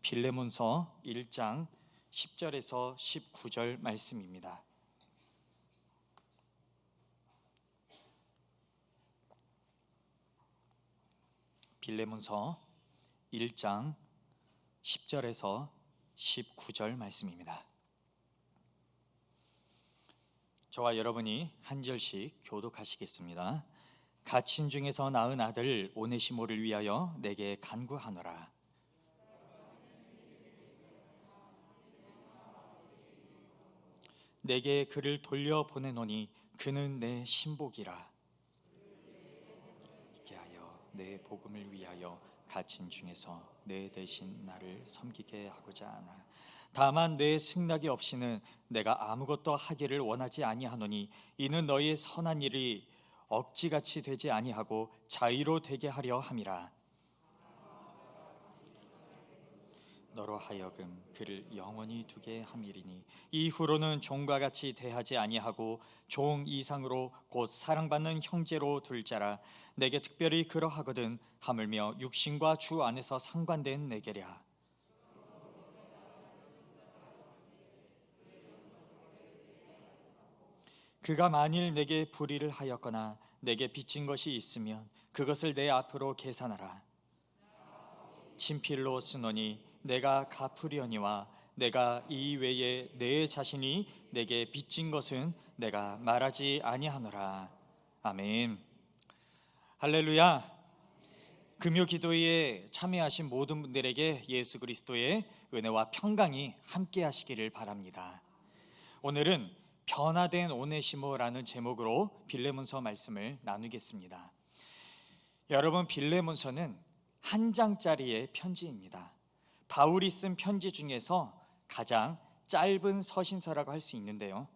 빌레몬서 1장 10절에서 19절 말씀입니다. 빌레몬서 1장 10절에서 19절 말씀입니다. 저와 여러분이 한 절씩 교독하시겠습니다. 갇힌 중에서 낳은 아들 오네시모를 위하여 내게 간구하노라. 내게 그를 돌려보내노니 그는 내 신복이라. 이렇게 하여 내 복음을 위하여 갇힌 중에서 내 대신 나를 섬기게 하고자 하나. 다만 내 승낙이 없이는 내가 아무것도 하기를 원하지 아니하노니 이는 너의 선한 일이 억지같이 되지 아니하고 자의로 되게 하려 함이라. 너로 하여금 그를 영원히 두게 함이리니 이후로는 종과 같이 대하지 아니하고 종 이상으로 곧 사랑받는 형제로 둘 자라. 내게 특별히 그러하거든 하물며 육신과 주 안에서 상관된 내게랴. 그가 만일 내게 불의를 하였거나 내게 빚진 것이 있으면 그것을 내 앞으로 계산하라. 친필로 쓰노니 내가 갚으려니와 내가 이 외에 내 자신이 내게 빚진 것은 내가 말하지 아니하노라. 아멘. 할렐루야. 금요 기도에 참여하신 모든 분들에게 예수 그리스도의 은혜와 평강이 함께 하시기를 바랍니다. 오늘은 변화된 오네시모라는 제목으로 빌레몬서 말씀을 나누겠습니다. 여러분, 빌레몬서는 한 장짜리의 편지입니다. 바울이 쓴 편지 중에서 가장 짧은 서신서라고 할 수 있는데요,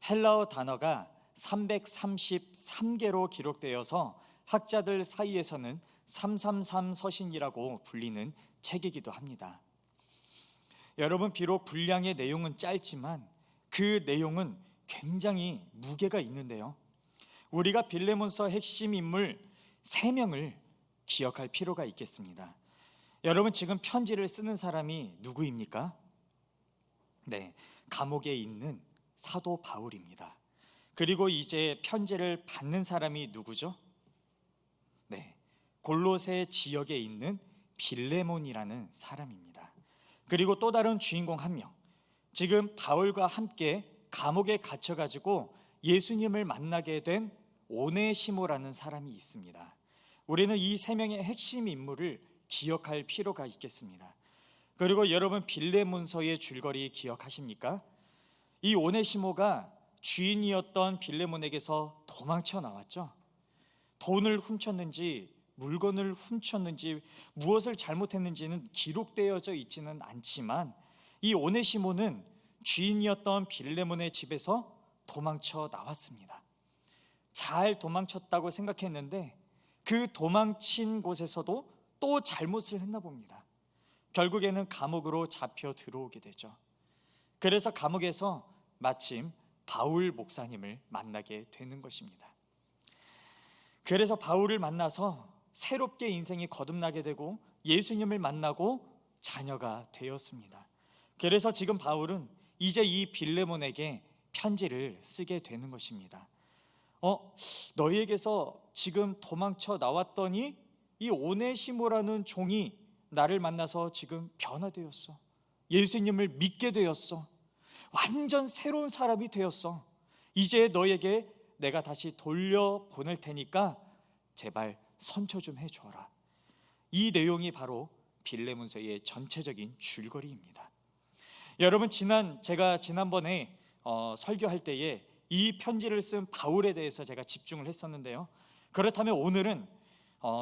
헬라어 단어가 333개로 기록되어서 학자들 사이에서는 333 서신이라고 불리는 책이기도 합니다. 여러분, 비록 분량의 내용은 짧지만 그 내용은 굉장히 무게가 있는데요, 우리가 빌레몬서 핵심 인물 3명을 기억할 필요가 있겠습니다. 여러분, 지금 편지를 쓰는 사람이 누구입니까? 네, 감옥에 있는 사도 바울입니다. 그리고 이제 편지를 받는 사람이 누구죠? 네, 골로새 지역에 있는 빌레몬이라는 사람입니다. 그리고 또 다른 주인공 한 명, 지금 바울과 함께 감옥에 갇혀가지고 예수님을 만나게 된 오네시모라는 사람이 있습니다. 우리는 이 3명의 핵심 인물을 기억할 필요가 있겠습니다. 그리고 여러분, 빌레몬서의 줄거리 기억하십니까? 이 오네시모가 주인이었던 빌레몬에게서 도망쳐 나왔죠. 돈을 훔쳤는지 물건을 훔쳤는지 무엇을 잘못했는지는 기록되어져 있지는 않지만 이 오네시모는 주인이었던 빌레몬의 집에서 도망쳐 나왔습니다. 잘 도망쳤다고 생각했는데 그 도망친 곳에서도 또 잘못을 했나 봅니다. 결국에는 감옥으로 잡혀 들어오게 되죠. 그래서 감옥에서 마침 바울 목사님을 만나게 되는 것입니다. 그래서 바울을 만나서 새롭게 인생이 거듭나게 되고 예수님을 만나고 자녀가 되었습니다. 그래서 지금 바울은 이제 이 빌레몬에게 편지를 쓰게 되는 것입니다. 너희에게서 지금 도망쳐 나왔더니 이 오네시모라는 종이 나를 만나서 지금 변화되었어. 예수님을 믿게 되었어. 완전 새로운 사람이 되었어. 이제 너에게 내가 다시 돌려보낼 테니까 제발 선처 좀 해줘라. 이 내용이 바로 빌레몬서의 전체적인 줄거리입니다. 여러분, 제가 지난번에 설교할 때에 이 편지를 쓴 바울에 대해서 제가 집중을 했었는데요, 그렇다면 오늘은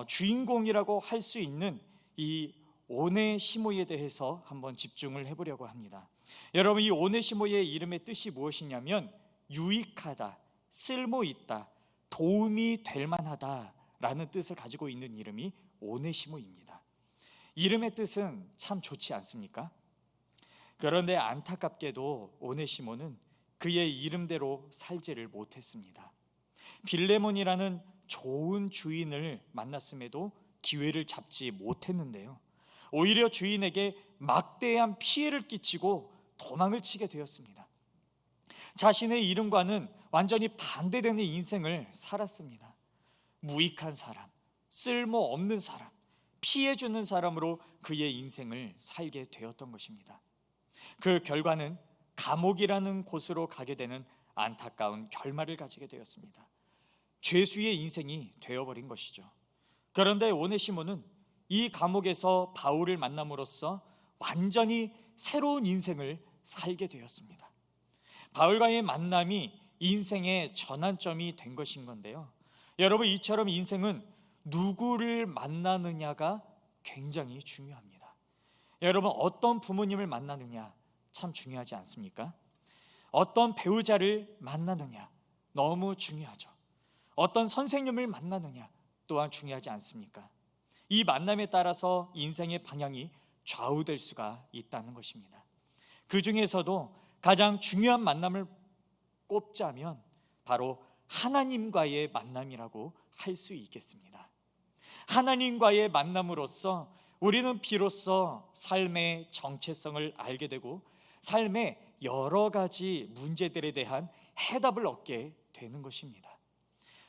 주인공이라고 할 수 있는 이 오네시모에 대해서 한번 집중을 해보려고 합니다. 여러분, 이 오네시모의 이름의 뜻이 무엇이냐면 유익하다, 쓸모있다, 도움이 될 만하다 라는 뜻을 가지고 있는 이름이 오네시모입니다. 이름의 뜻은 참 좋지 않습니까? 그런데 안타깝게도 오네시모는 그의 이름대로 살지를 못했습니다. 빌레몬이라는 좋은 주인을 만났음에도 기회를 잡지 못했는데요, 오히려 주인에게 막대한 피해를 끼치고 도망을 치게 되었습니다. 자신의 이름과는 완전히 반대되는 인생을 살았습니다. 무익한 사람, 쓸모없는 사람, 피해주는 사람으로 그의 인생을 살게 되었던 것입니다. 그 결과는 감옥이라는 곳으로 가게 되는 안타까운 결말을 가지게 되었습니다. 죄수의 인생이 되어버린 것이죠. 그런데 오네시모는 이 감옥에서 바울을 만남으로써 완전히 새로운 인생을 살게 되었습니다. 바울과의 만남이 인생의 전환점이 된 것인 건데요, 여러분, 이처럼 인생은 누구를 만나느냐가 굉장히 중요합니다. 여러분, 어떤 부모님을 만나느냐 참 중요하지 않습니까? 어떤 배우자를 만나느냐 너무 중요하죠. 어떤 선생님을 만나느냐 또한 중요하지 않습니까? 이 만남에 따라서 인생의 방향이 좌우될 수가 있다는 것입니다. 그 중에서도 가장 중요한 만남을 꼽자면 바로 하나님과의 만남이라고 할 수 있겠습니다. 하나님과의 만남으로써 우리는 비로소 삶의 정체성을 알게 되고 삶의 여러 가지 문제들에 대한 해답을 얻게 되는 것입니다.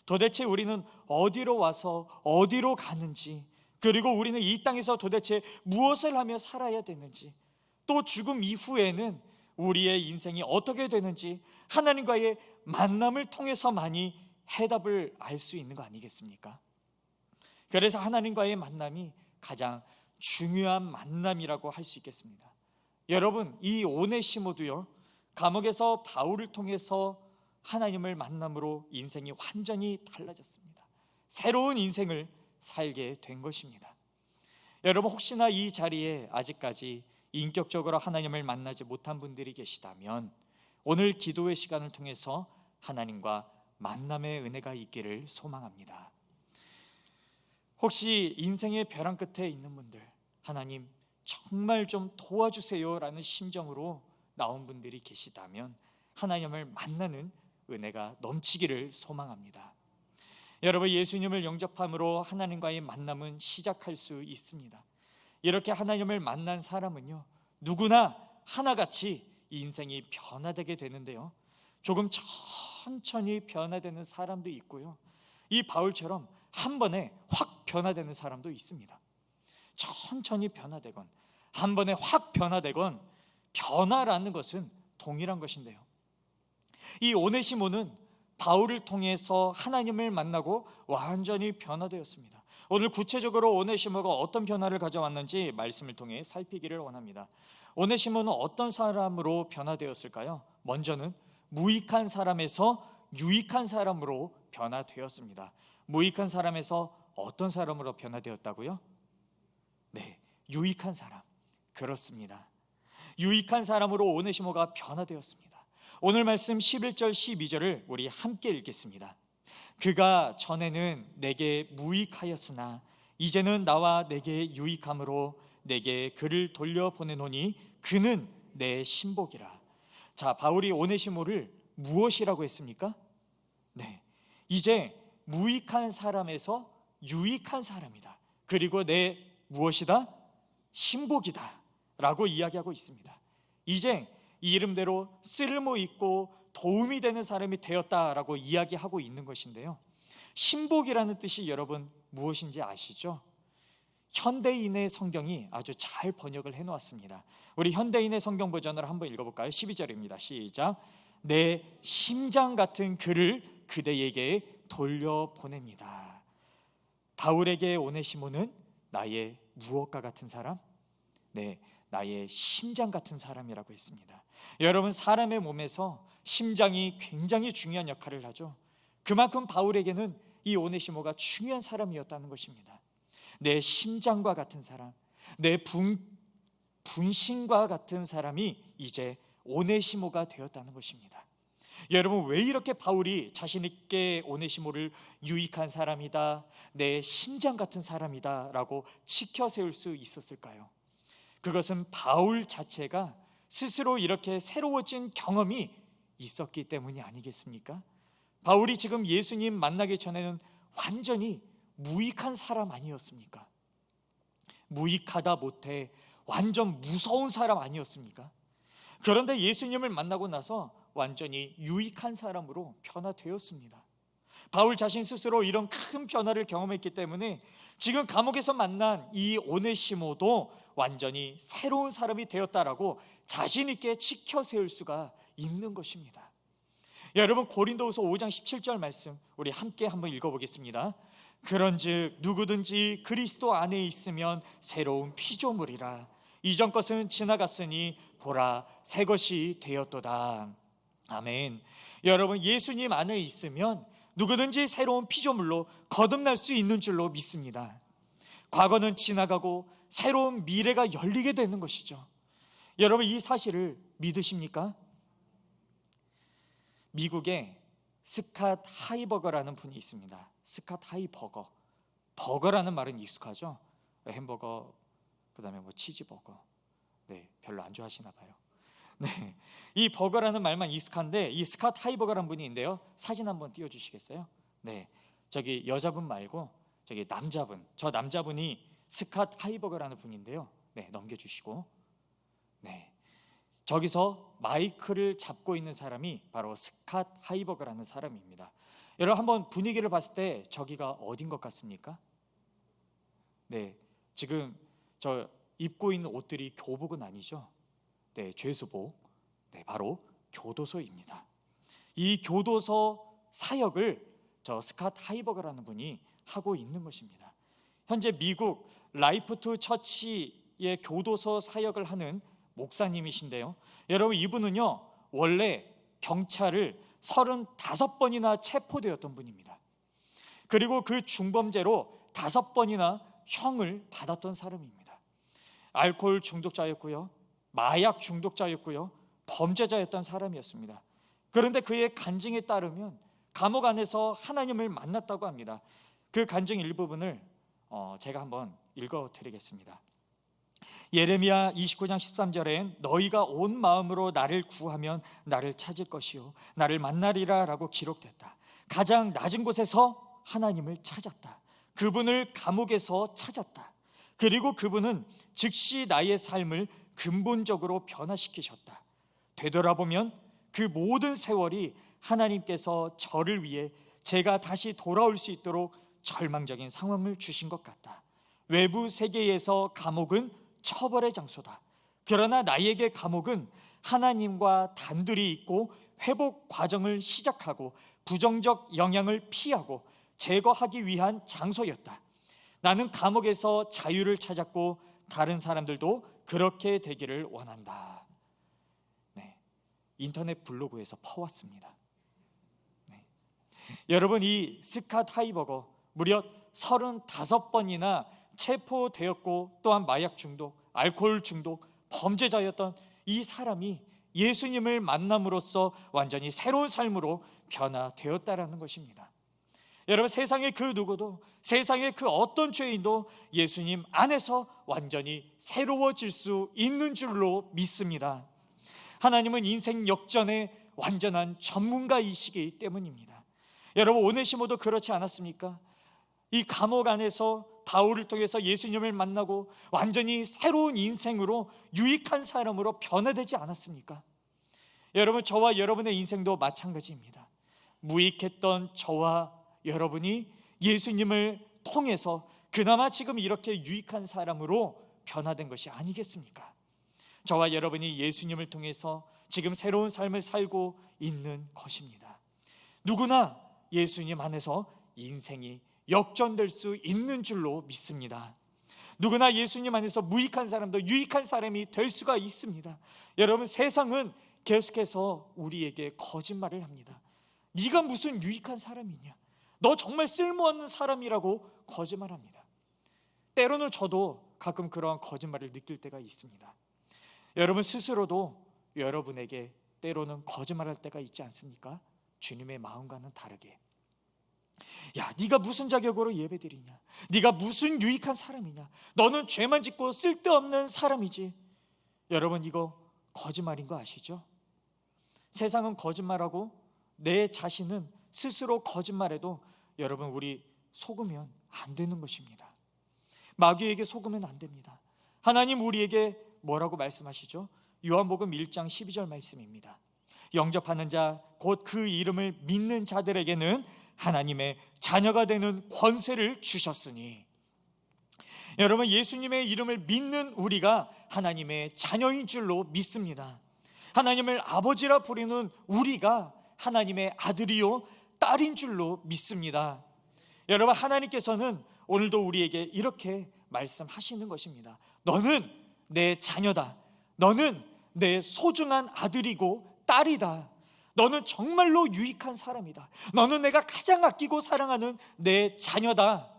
도대체 우리는 어디로 와서 어디로 가는지, 그리고 우리는 이 땅에서 도대체 무엇을 하며 살아야 되는지, 또 죽음 이후에는 우리의 인생이 어떻게 되는지 하나님과의 만남을 통해서만이 해답을 알 수 있는 거 아니겠습니까? 그래서 하나님과의 만남이 가장 중요한 만남이라고 할 수 있겠습니다. 여러분, 이 오네시모도요, 감옥에서 바울을 통해서 하나님을 만남으로 인생이 완전히 달라졌습니다. 새로운 인생을 살게 된 것입니다. 여러분, 혹시나 이 자리에 아직까지 인격적으로 하나님을 만나지 못한 분들이 계시다면 오늘 기도의 시간을 통해서 하나님과 만남의 은혜가 있기를 소망합니다. 혹시 인생의 벼랑 끝에 있는 분들, 하나님 정말 좀 도와주세요 라는 심정으로 나온 분들이 계시다면 하나님을 만나는 은혜가 넘치기를 소망합니다. 여러분, 예수님을 영접함으로 하나님과의 만남은 시작할 수 있습니다. 이렇게 하나님을 만난 사람은요, 누구나 하나같이 인생이 변화되게 되는데요, 조금 천천히 변화되는 사람도 있고요, 이 바울처럼 한 번에 확 변화되는 사람도 있습니다. 천천히 변화되건 한 번에 확 변화되건 변화라는 것은 동일한 것인데요, 이 오네시모는 바울을 통해서 하나님을 만나고 완전히 변화되었습니다. 오늘 구체적으로 오네시모가 어떤 변화를 가져왔는지 말씀을 통해 살피기를 원합니다. 오네시모는 어떤 사람으로 변화되었을까요? 먼저는 무익한 사람에서 유익한 사람으로 변화되었습니다. 무익한 사람에서 어떤 사람으로 변화되었다고요? 네, 유익한 사람. 그렇습니다. 유익한 사람으로 오네시모가 변화되었습니다. 오늘 말씀 11절 12절을 우리 함께 읽겠습니다. 그가 전에는 내게 무익하였으나 이제는 나와 내게 유익함으로 내게 그를 돌려보내노니 그는 내 신복이라. 자, 바울이 오네시모를 무엇이라고 했습니까? 네, 이제 무익한 사람에서 유익한 사람이다. 그리고 내 무엇이다? 신복이다 라고 이야기하고 있습니다. 이제 이 이름대로 쓸모 있고 도움이 되는 사람이 되었다라고 이야기하고 있는 것인데요, 신복이라는 뜻이 여러분 무엇인지 아시죠? 현대인의 성경이 아주 잘 번역을 해놓았습니다. 우리 현대인의 성경 버전을 한번 읽어볼까요? 12절입니다. 시작. 내 심장 같은 그를 그대에게 돌려보냅니다. 바울에게 오네시모는 나의 무엇과 같은 사람? 네, 나의 심장 같은 사람이라고 했습니다. 여러분, 사람의 몸에서 심장이 굉장히 중요한 역할을 하죠. 그만큼 바울에게는 이 오네시모가 중요한 사람이었다는 것입니다. 내 심장과 같은 사람, 내 분신과 같은 사람이 이제 오네시모가 되었다는 것입니다. 여러분, 왜 이렇게 바울이 자신 있게 오네시모를 유익한 사람이다, 내 심장 같은 사람이다 라고 치켜 세울 수 있었을까요? 그것은 바울 자체가 스스로 이렇게 새로워진 경험이 있었기 때문이 아니겠습니까? 바울이 지금 예수님 만나기 전에는 완전히 무익한 사람 아니었습니까? 무익하다 못해 완전 무서운 사람 아니었습니까? 그런데 예수님을 만나고 나서 완전히 유익한 사람으로 변화되었습니다. 바울 자신 스스로 이런 큰 변화를 경험했기 때문에 지금 감옥에서 만난 이 오네시모도 완전히 새로운 사람이 되었다라고 자신 있게 지켜 세울 수가 있는 것입니다. 여러분, 고린도후서 5장 17절 말씀 우리 함께 한번 읽어보겠습니다. 그런즉 누구든지 그리스도 안에 있으면 새로운 피조물이라. 이전 것은 지나갔으니 보라 새 것이 되었도다. 아멘. 여러분, 예수님 안에 있으면 누구든지 새로운 피조물로 거듭날 수 있는 줄로 믿습니다. 과거는 지나가고 새로운 미래가 열리게 되는 것이죠. 여러분, 이 사실을 믿으십니까? 미국에 스캇 하이버거라는 분이 있습니다. 스캇 하이버거. 버거라는 말은 익숙하죠. 햄버거, 그다음에 뭐 치즈버거. 네, 별로 안 좋아하시나 봐요. 네, 이 버거라는 말만 익숙한데 이 스캇 하이버거라는 분이 있는데요. 사진 한번 띄워주시겠어요? 네, 저기 여자분 말고 저기 남자분, 저 남자분이 스캇 하이버거라는 분인데요. 네, 넘겨주시고. 네, 저기서 마이크를 잡고 있는 사람이 바로 스캇 하이버거라는 사람입니다. 여러분, 한번 분위기를 봤을 때 저기가 어딘 것 같습니까? 네, 지금 저 입고 있는 옷들이 교복은 아니죠. 네, 죄수복. 네, 바로 교도소입니다. 이 교도소 사역을 저 스캇 하이버거라는 분이 하고 있는 것입니다. 현재 미국 라이프 투 처치의 교도소 사역을 하는 목사님이신데요. 여러분, 이분은요 원래 경찰을 35번이나 체포되었던 분입니다. 그리고 그 중범죄로 5번이나 형을 받았던 사람입니다. 알코올 중독자였고요, 마약 중독자였고요, 범죄자였던 사람이었습니다. 그런데 그의 간증에 따르면 감옥 안에서 하나님을 만났다고 합니다. 그 간증 일부분을 제가 한번 읽어드리겠습니다. 예레미야 29장 13절엔 너희가 온 마음으로 나를 구하면 나를 찾을 것이요 나를 만나리라 라고 기록됐다. 가장 낮은 곳에서 하나님을 찾았다. 그분을 감옥에서 찾았다. 그리고 그분은 즉시 나의 삶을 근본적으로 변화시키셨다. 되돌아보면 그 모든 세월이 하나님께서 저를 위해 제가 다시 돌아올 수 있도록 절망적인 상황을 주신 것 같다. 외부 세계에서 감옥은 처벌의 장소다. 그러나 나에게 감옥은 하나님과 단둘이 있고 회복 과정을 시작하고 부정적 영향을 피하고 제거하기 위한 장소였다. 나는 감옥에서 자유를 찾았고 다른 사람들도 그렇게 되기를 원한다. 네, 인터넷 블로그에서 퍼왔습니다. 네. 여러분, 이 스캇 하이버거 무려 35번이나 체포되었고 또한 마약 중독, 알코올 중독, 범죄자였던 이 사람이 예수님을 만남으로써 완전히 새로운 삶으로 변화되었다라는 것입니다. 여러분, 세상의 그 누구도, 세상의 그 어떤 죄인도 예수님 안에서 완전히 새로워질 수 있는 줄로 믿습니다. 하나님은 인생 역전의 완전한 전문가이시기 때문입니다. 여러분, 오네시모도 그렇지 않았습니까? 이 감옥 안에서 바울을 통해서 예수님을 만나고 완전히 새로운 인생으로 유익한 사람으로 변화되지 않았습니까? 여러분, 저와 여러분의 인생도 마찬가지입니다. 무익했던 저와 여러분이 예수님을 통해서 그나마 지금 이렇게 유익한 사람으로 변화된 것이 아니겠습니까? 저와 여러분이 예수님을 통해서 지금 새로운 삶을 살고 있는 것입니다. 누구나 예수님 안에서 인생이 역전될 수 있는 줄로 믿습니다. 누구나 예수님 안에서 무익한 사람도 유익한 사람이 될 수가 있습니다. 여러분, 세상은 계속해서 우리에게 거짓말을 합니다. 네가 무슨 유익한 사람이냐, 너 정말 쓸모없는 사람이라고 거짓말합니다. 때로는 저도 가끔 그러한 거짓말을 느낄 때가 있습니다. 여러분 스스로도 여러분에게 때로는 거짓말할 때가 있지 않습니까? 주님의 마음과는 다르게. 야, 네가 무슨 자격으로 예배드리냐, 네가 무슨 유익한 사람이냐, 너는 죄만 짓고 쓸데없는 사람이지. 여러분, 이거 거짓말인 거 아시죠? 세상은 거짓말하고 내 자신은 스스로 거짓말해도 여러분, 우리 속으면 안 되는 것입니다. 마귀에게 속으면 안 됩니다. 하나님 우리에게 뭐라고 말씀하시죠? 요한복음 1장 12절 말씀입니다. 영접하는 자 곧 그 이름을 믿는 자들에게는 하나님의 자녀가 되는 권세를 주셨으니, 여러분, 예수님의 이름을 믿는 우리가 하나님의 자녀인 줄로 믿습니다. 하나님을 아버지라 부르는 우리가 하나님의 아들이요 딸인 줄로 믿습니다. 여러분, 하나님께서는 오늘도 우리에게 이렇게 말씀하시는 것입니다. 너는 내 자녀다. 너는 내 소중한 아들이고 딸이다. 너는 정말로 유익한 사람이다. 너는 내가 가장 아끼고 사랑하는 내 자녀다.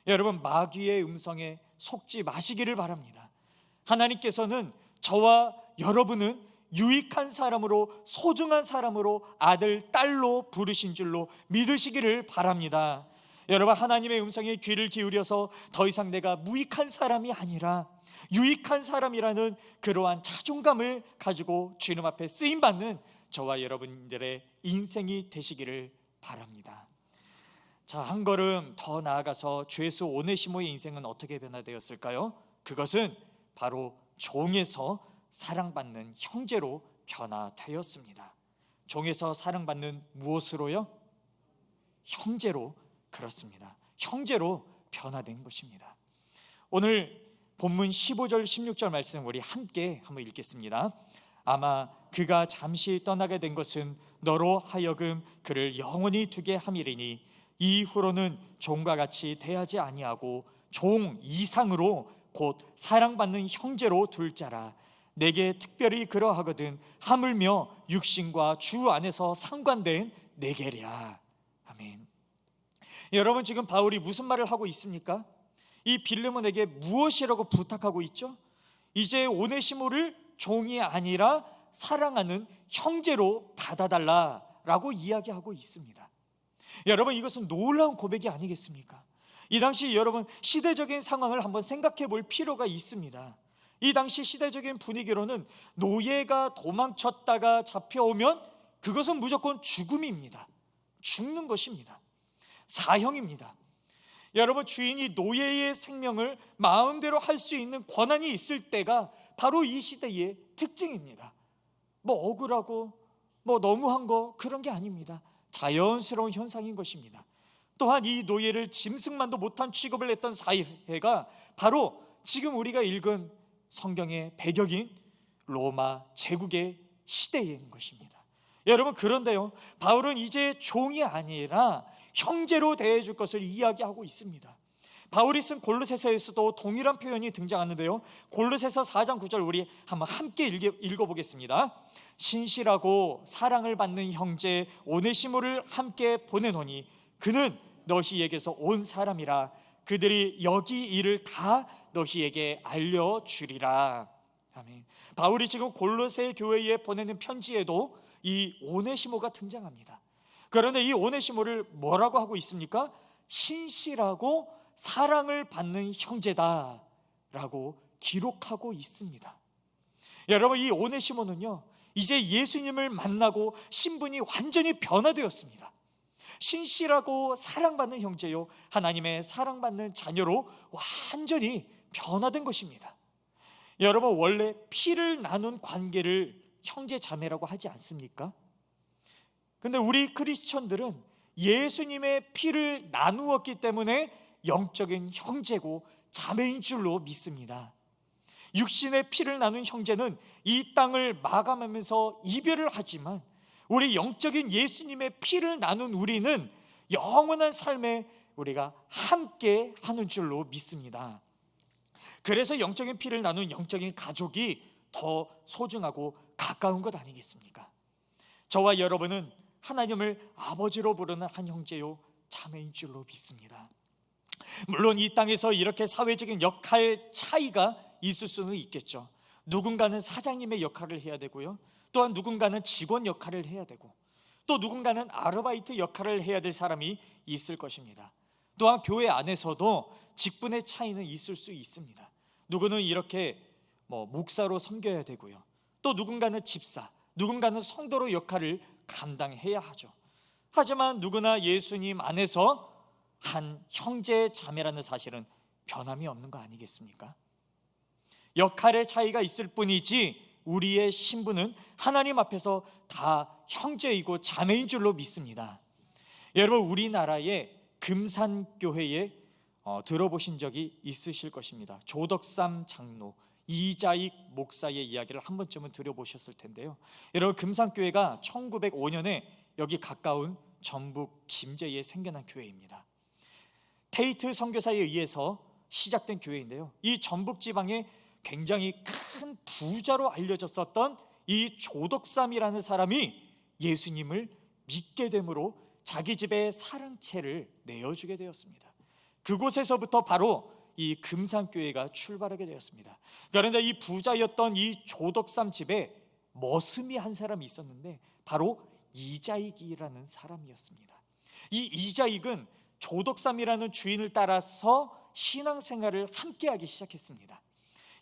여러분, 마귀의 음성에 속지 마시기를 바랍니다. 하나님께서는 저와 여러분은 유익한 사람으로, 소중한 사람으로, 아들, 딸로 부르신 줄로 믿으시기를 바랍니다. 여러분, 하나님의 음성에 귀를 기울여서 더 이상 내가 무익한 사람이 아니라 유익한 사람이라는 그러한 자존감을 가지고 주님 앞에 쓰임받는 저와 여러분들의 인생이 되시기를 바랍니다. 자, 한 걸음 더 나아가서 죄수 오네시모의 인생은 어떻게 변화되었을까요? 그것은 바로 종에서 사랑받는 형제로 변화되었습니다. 종에서 사랑받는 무엇으로요? 형제로. 그렇습니다. 형제로 변화된 것입니다. 오늘 본문 15절 16절 말씀 우리 함께 한번 읽겠습니다. 아마 그가 잠시 떠나게 된 것은 너로 하여금 그를 영원히 두게 함이리니 이후로는 종과 같이 대하지 아니하고 종 이상으로 곧 사랑받는 형제로 둘 자라. 내게 특별히 그러하거든 하물며 육신과 주 안에서 상관된 내게랴. 아멘. 여러분, 지금 바울이 무슨 말을 하고 있습니까? 이 빌레몬에게 무엇이라고 부탁하고 있죠? 이제 오네시모를 종이 아니라 사랑하는 형제로 받아달라라고 이야기하고 있습니다. 여러분, 이것은 놀라운 고백이 아니겠습니까? 이 당시 여러분, 시대적인 상황을 한번 생각해 볼 필요가 있습니다. 이 당시 시대적인 분위기로는 노예가 도망쳤다가 잡혀오면 그것은 무조건 죽음입니다. 죽는 것입니다. 사형입니다. 여러분, 주인이 노예의 생명을 마음대로 할 수 있는 권한이 있을 때가 바로 이 시대의 특징입니다. 뭐 억울하고 뭐 너무한 거 그런 게 아닙니다. 자연스러운 현상인 것입니다. 또한 이 노예를 짐승만도 못한 취급을 했던 사회가 바로 지금 우리가 읽은 성경의 배경인 로마 제국의 시대인 것입니다. 여러분, 그런데요, 바울은 이제 종이 아니라 형제로 대해줄 것을 이야기하고 있습니다. 바울이 쓴 골로새서에서도 동일한 표현이 등장하는데요, 골로새서 4장 9절 우리 한번 함께 읽어보겠습니다. 신실하고 사랑을 받는 형제 오네시모를 함께 보내노니 그는 너희에게서 온 사람이라. 그들이 여기 일을 다 너희에게 알려주리라. 아멘. 바울이 지금 골로새 교회에 보내는 편지에도 이 오네시모가 등장합니다. 그런데 이 오네시모를 뭐라고 하고 있습니까? 신실하고 사랑을 받는 형제다라고 기록하고 있습니다. 여러분, 이 오네시모는요, 이제 예수님을 만나고 신분이 완전히 변화되었습니다. 신실하고 사랑받는 형제요, 하나님의 사랑받는 자녀로 완전히 변화된 것입니다. 여러분, 원래 피를 나눈 관계를 형제 자매라고 하지 않습니까? 근데 우리 크리스천들은 예수님의 피를 나누었기 때문에 영적인 형제고 자매인 줄로 믿습니다. 육신의 피를 나눈 형제는 이 땅을 마감하면서 이별을 하지만 우리 영적인 예수님의 피를 나눈 우리는 영원한 삶에 우리가 함께 하는 줄로 믿습니다. 그래서 영적인 피를 나눈 영적인 가족이 더 소중하고 가까운 것 아니겠습니까? 저와 여러분은 하나님을 아버지로 부르는 한 형제요 자매인 줄로 믿습니다. 물론 이 땅에서 이렇게 사회적인 역할 차이가 있을 수는 있겠죠. 누군가는 사장님의 역할을 해야 되고요, 또한 누군가는 직원 역할을 해야 되고, 또 누군가는 아르바이트 역할을 해야 될 사람이 있을 것입니다. 또한 교회 안에서도 직분의 차이는 있을 수 있습니다. 누구는 이렇게 목사로 섬겨야 되고요, 또 누군가는 집사, 누군가는 성도로 역할을 감당해야 하죠. 하지만 누구나 예수님 안에서 한 형제 자매라는 사실은 변함이 없는 거 아니겠습니까? 역할의 차이가 있을 뿐이지 우리의 신분은 하나님 앞에서 다 형제이고 자매인 줄로 믿습니다. 여러분, 우리나라의 금산교회에 들어보신 적이 있으실 것입니다. 조덕삼 장로 이자익 목사의 이야기를 한 번쯤은 들어보셨을 텐데요. 여러분, 금산교회가 1905년에 여기 가까운 전북 김제에 생겨난 교회입니다. 테이트 선교사에 의해서 시작된 교회인데요, 이 전북 지방에 굉장히 큰 부자로 알려졌었던 이 조덕삼이라는 사람이 예수님을 믿게 되므로 자기 집에 사랑채를 내어주게 되었습니다. 그곳에서부터 바로 이 금산교회가 출발하게 되었습니다. 그런데 이 부자였던 이 조덕삼 집에 머슴이 한 사람이 있었는데 바로 이자익이라는 사람이었습니다. 이 이자익은 조덕삼이라는 주인을 따라서 신앙생활을 함께하기 시작했습니다.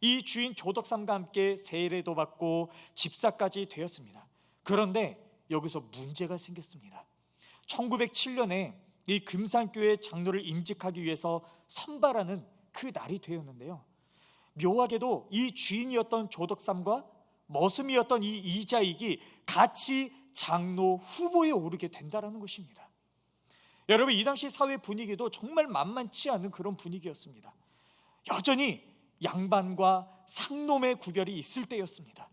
이 주인 조덕삼과 함께 세례도 받고 집사까지 되었습니다. 그런데 여기서 문제가 생겼습니다. 1907년에 이 금산교회 장로를 임직하기 위해서 선발하는 그 날이 되었는데요, 묘하게도 이 주인이었던 조덕삼과 머슴이었던 이 이자익이 같이 장로 후보에 오르게 된다는 것입니다. 여러분, 이 당시 사회 분위기도 정말 만만치 않은 그런 분위기였습니다. 여전히 양반과 상놈의 구별이 있을 때였습니다.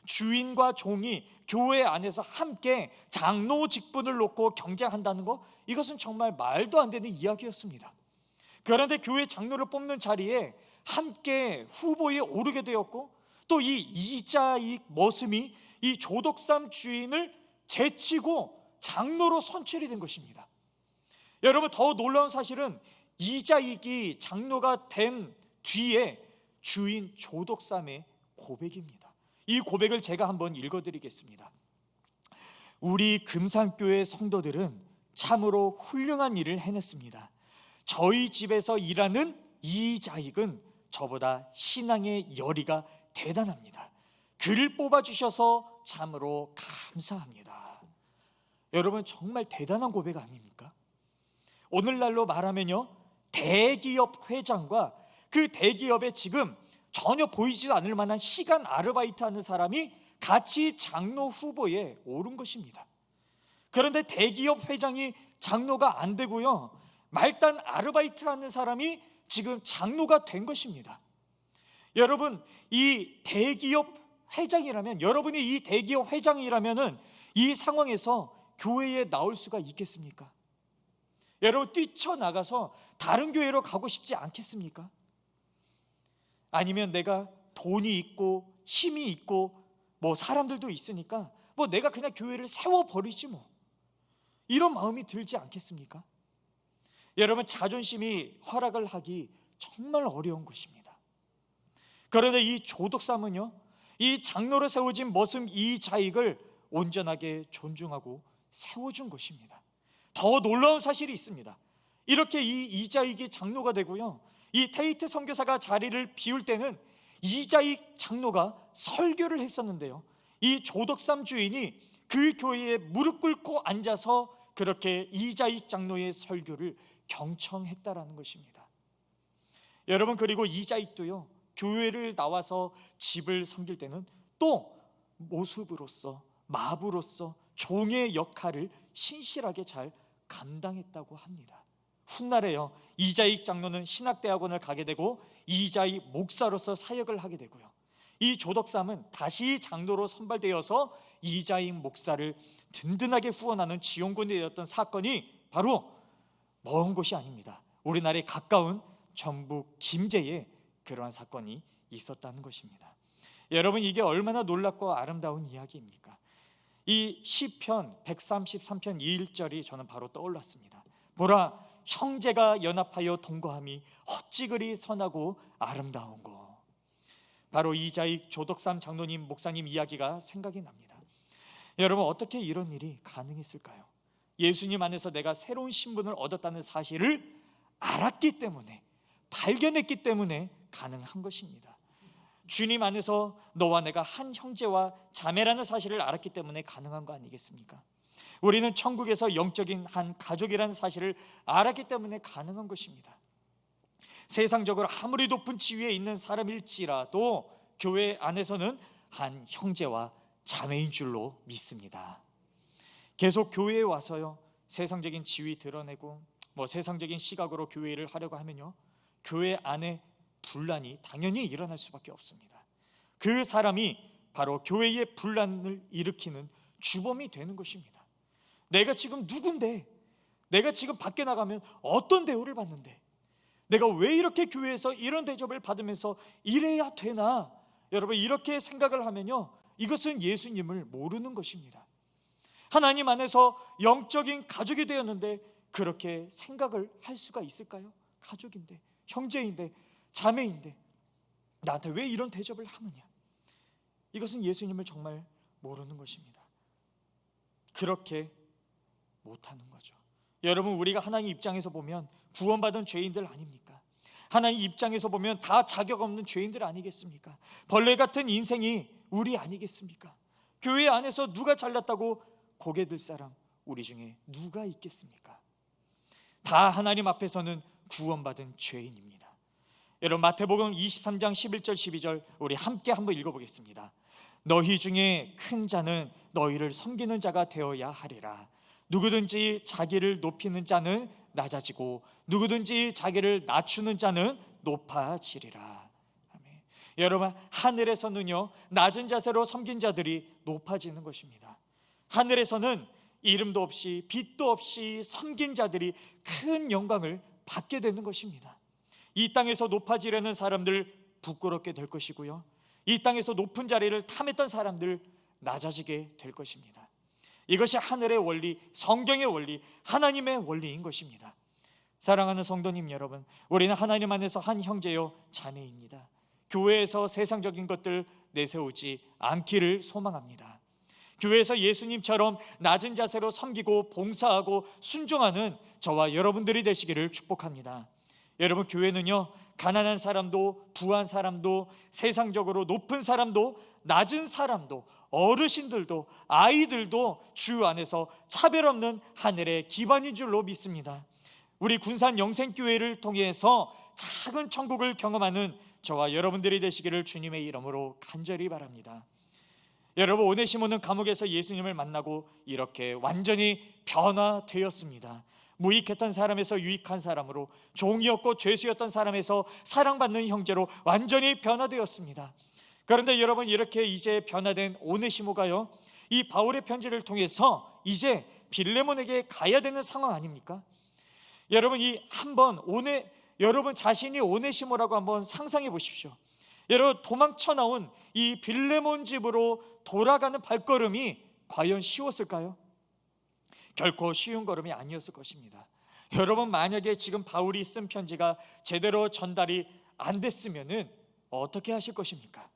주인과 종이 교회 안에서 함께 장로 직분을 놓고 경쟁한다는 것, 이것은 정말 말도 안 되는 이야기였습니다. 그런데 교회 장로를 뽑는 자리에 함께 후보에 오르게 되었고, 또 이 이자익 머슴이 이 조덕삼 주인을 제치고 장로로 선출이 된 것입니다. 여러분, 더 놀라운 사실은 이자익이 장로가 된 뒤에 주인 조덕삼의 고백입니다. 이 고백을 제가 한번 읽어드리겠습니다. 우리 금산교회 성도들은 참으로 훌륭한 일을 해냈습니다. 저희 집에서 일하는 이자익은 저보다 신앙의 열의가 대단합니다. 그를 뽑아주셔서 참으로 감사합니다. 여러분, 정말 대단한 고백 아닙니까? 오늘날로 말하면요, 대기업 회장과 그 대기업에 지금 전혀 보이지도 않을 만한 시간 아르바이트 하는 사람이 같이 장로 후보에 오른 것입니다. 그런데 대기업 회장이 장로가 안 되고요, 말단 아르바이트 하는 사람이 지금 장로가 된 것입니다. 여러분, 이 대기업 회장이라면, 여러분이 이 대기업 회장이라면은 이 상황에서 교회에 나올 수가 있겠습니까? 여러분, 뛰쳐나가서 다른 교회로 가고 싶지 않겠습니까? 아니면 내가 돈이 있고 힘이 있고 뭐 사람들도 있으니까 뭐 내가 그냥 교회를 세워버리지 뭐, 이런 마음이 들지 않겠습니까? 여러분, 자존심이 허락을 하기 정말 어려운 것입니다. 그런데 이 조덕삼은요, 이 장로로 세워진 머슴 이자익을 온전하게 존중하고 세워준 것입니다. 더 놀라운 사실이 있습니다. 이렇게 이 이자익이 장로가 되고요, 이 테이트 선교사가 자리를 비울 때는 이자익 장로가 설교를 했었는데요, 이 조덕삼 주인이 그 교회에 무릎 꿇고 앉아서 그렇게 이자익 장로의 설교를 경청했다라는 것입니다. 여러분, 그리고 이자익도요, 교회를 나와서 집을 섬길 때는 또 모습으로서, 마부로서 종의 역할을 신실하게 잘 감당했다고 합니다. 훗날에요, 이자익 장로는 신학대학원을 가게 되고 이자익 목사로서 사역을 하게 되고요, 이 조덕삼은 다시 장로로 선발되어서 이자익 목사를 든든하게 후원하는 지원군이 되었던 사건이 바로 먼 곳이 아닙니다. 우리나라에 가까운 전북 김제에 그러한 사건이 있었다는 것입니다. 여러분, 이게 얼마나 놀랍고 아름다운 이야기입니까? 이 시편 133편 1절이 저는 바로 떠올랐습니다. 보라, 형제가 연합하여 동거함이 어찌 그리 선하고 아름다운고. 바로 이자익 조덕삼 장로님 목사님 이야기가 생각이 납니다. 여러분, 어떻게 이런 일이 가능했을까요? 예수님 안에서 내가 새로운 신분을 얻었다는 사실을 알았기 때문에, 발견했기 때문에 가능한 것입니다. 주님 안에서 너와 내가 한 형제와 자매라는 사실을 알았기 때문에 가능한 거 아니겠습니까? 우리는 천국에서 영적인 한 가족이라는 사실을 알았기 때문에 가능한 것입니다. 세상적으로 아무리 높은 지위에 있는 사람일지라도 교회 안에서는 한 형제와 자매인 줄로 믿습니다. 계속 교회에 와서요, 세상적인 지위 드러내고 세상적인 시각으로 교회를 하려고 하면요, 교회 안에 분란이 당연히 일어날 수밖에 없습니다. 그 사람이 바로 교회의 분란을 일으키는 주범이 되는 것입니다. 내가 지금 누군데, 내가 지금 밖에 나가면 어떤 대우를 받는데, 내가 왜 이렇게 교회에서 이런 대접을 받으면서 이래야 되나, 여러분 이렇게 생각을 하면요, 이것은 예수님을 모르는 것입니다. 하나님 안에서 영적인 가족이 되었는데 그렇게 생각을 할 수가 있을까요? 가족인데, 형제인데, 자매인데 나한테 왜 이런 대접을 하느냐, 이것은 예수님을 정말 모르는 것입니다. 그렇게 못하는 거죠. 여러분, 우리가 하나님 입장에서 보면 구원받은 죄인들 아닙니까? 하나님 입장에서 보면 다 자격 없는 죄인들 아니겠습니까? 벌레 같은 인생이 우리 아니겠습니까? 교회 안에서 누가 잘났다고 고개 들 사람 우리 중에 누가 있겠습니까? 다 하나님 앞에서는 구원받은 죄인입니다. 여러분, 마태복음 23장 11절 12절 우리 함께 한번 읽어보겠습니다. 너희 중에 큰 자는 너희를 섬기는 자가 되어야 하리라. 누구든지 자기를 높이는 자는 낮아지고 누구든지 자기를 낮추는 자는 높아지리라. 아멘. 여러분, 하늘에서는요, 낮은 자세로 섬긴 자들이 높아지는 것입니다. 하늘에서는 이름도 없이 빛도 없이 섬긴 자들이 큰 영광을 받게 되는 것입니다. 이 땅에서 높아지려는 사람들 부끄럽게 될 것이고요, 이 땅에서 높은 자리를 탐했던 사람들 낮아지게 될 것입니다. 이것이 하늘의 원리, 성경의 원리, 하나님의 원리인 것입니다. 사랑하는 성도님 여러분, 우리는 하나님 안에서 한 형제요 자매입니다. 교회에서 세상적인 것들 내세우지 않기를 소망합니다. 교회에서 예수님처럼 낮은 자세로 섬기고 봉사하고 순종하는 저와 여러분들이 되시기를 축복합니다. 여러분, 교회는요, 가난한 사람도 부한 사람도 세상적으로 높은 사람도 낮은 사람도 어르신들도 아이들도 주 안에서 차별 없는 하늘의 기반인 줄로 믿습니다. 우리 군산 영생교회를 통해서 작은 천국을 경험하는 저와 여러분들이 되시기를 주님의 이름으로 간절히 바랍니다. 여러분, 오네시모는 감옥에서 예수님을 만나고 이렇게 완전히 변화되었습니다. 무익했던 사람에서 유익한 사람으로, 종이었고 죄수였던 사람에서 사랑받는 형제로 완전히 변화되었습니다. 그런데 여러분, 이렇게 이제 변화된 오네시모가요, 이 바울의 편지를 통해서 이제 빌레몬에게 가야 되는 상황 아닙니까? 여러분, 여러분 자신이 오네시모라고 한번 상상해 보십시오. 여러분, 도망쳐 나온 이 빌레몬 집으로 돌아가는 발걸음이 과연 쉬웠을까요? 결코 쉬운 걸음이 아니었을 것입니다. 여러분, 만약에 지금 바울이 쓴 편지가 제대로 전달이 안 됐으면은 어떻게 하실 것입니까?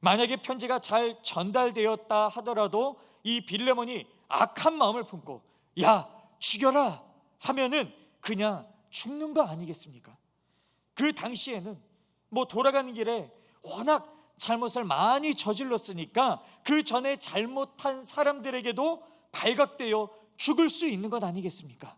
만약에 편지가 잘 전달되었다 하더라도 이 빌레몬이 악한 마음을 품고 야, 죽여라 하면은 그냥 죽는 거 아니겠습니까? 그 당시에는 돌아가는 길에 워낙 잘못을 많이 저질렀으니까 그 전에 잘못한 사람들에게도 발각되어 죽을 수 있는 것 아니겠습니까?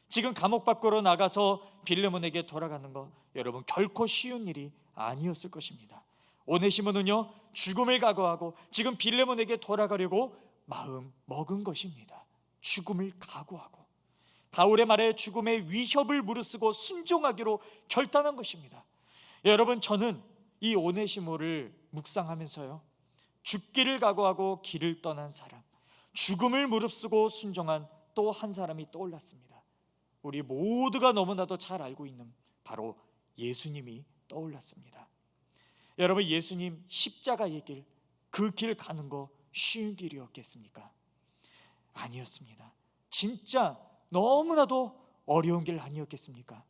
지금 감옥 밖으로 나가서 빌레몬에게 돌아가는 거 여러분 결코 쉬운 일이 아니었을 것입니다. 오네시모는요, 죽음을 각오하고 지금 빌레몬에게 돌아가려고 마음 먹은 것입니다. 죽음을 각오하고 바울의 말에 죽음의 위협을 무릅쓰고 순종하기로 결단한 것입니다. 여러분, 저는 이 오네시모를 묵상하면서요, 죽기를 각오하고 길을 떠난 사람, 죽음을 무릅쓰고 순종한 또 한 사람이 떠올랐습니다. 우리 모두가 너무나도 잘 알고 있는 바로 예수님이 떠올랐습니다. 여러분, 예수님 십자가의 길, 그 길 가는 거 쉬운 길이었겠습니까? 아니었습니다. 진짜 너무나도 어려운 길 아니었겠습니까?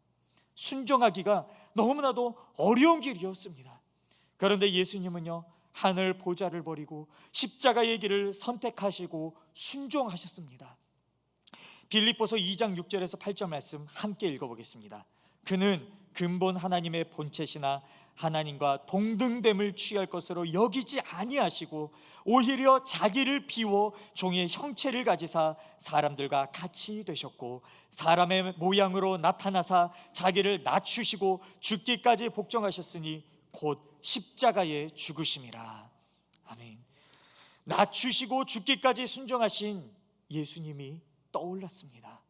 순종하기가 너무나도 어려운 길이었습니다. 그런데 예수님은요, 하늘 보좌를 버리고 십자가의 길을 선택하시고 순종하셨습니다. 빌립보서 2장 6절에서 8절 말씀 함께 읽어보겠습니다. 그는 근본 하나님의 본체시나 하나님과 동등됨을 취할 것으로 여기지 아니하시고 오히려 자기를 비워 종의 형체를 가지사 사람들과 같이 되셨고 사람의 모양으로 나타나사 자기를 낮추시고 죽기까지 복종하셨으니 곧 십자가에 죽으심이라. 아멘. 낮추시고 죽기까지 순종하신 예수님이 떠올랐습니다.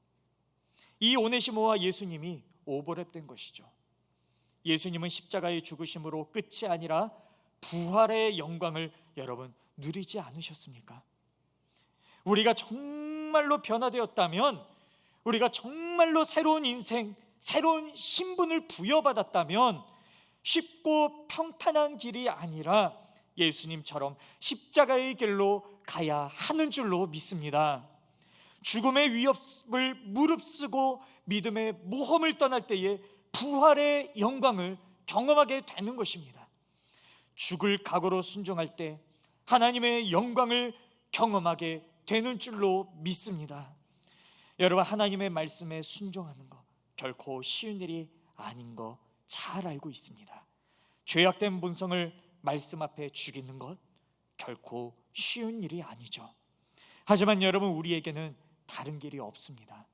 이 오네시모와 예수님이 오버랩된 것이죠. 예수님은 십자가의 죽으심으로 끝이 아니라 부활의 영광을 여러분 누리지 않으셨습니까? 우리가 정말로 변화되었다면, 우리가 정말로 새로운 인생, 새로운 신분을 부여받았다면 쉽고 평탄한 길이 아니라 예수님처럼 십자가의 길로 가야 하는 줄로 믿습니다. 죽음의 위협을 무릅쓰고 믿음의 모험을 떠날 때에 부활의 영광을 경험하게 되는 것입니다. 죽을 각오로 순종할 때 하나님의 영광을 경험하게 되는 줄로 믿습니다. 여러분, 하나님의 말씀에 순종하는 것 결코 쉬운 일이 아닌 거 잘 알고 있습니다. 죄악된 본성을 말씀 앞에 죽이는 것 결코 쉬운 일이 아니죠. 하지만 여러분, 우리에게는 다른 길이 없습니다.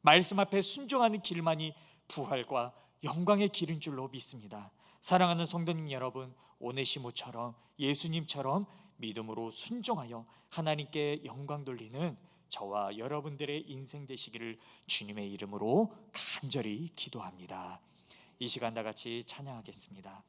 말씀 앞에 순종하는 길만이 부활과 영광의 길인 줄로 믿습니다. 사랑하는 성도님 여러분, 오네시모처럼 예수님처럼 믿음으로 순종하여 하나님께 영광 돌리는 저와 여러분들의 인생 되시기를 주님의 이름으로 간절히 기도합니다. 이 시간 다 같이 찬양하겠습니다.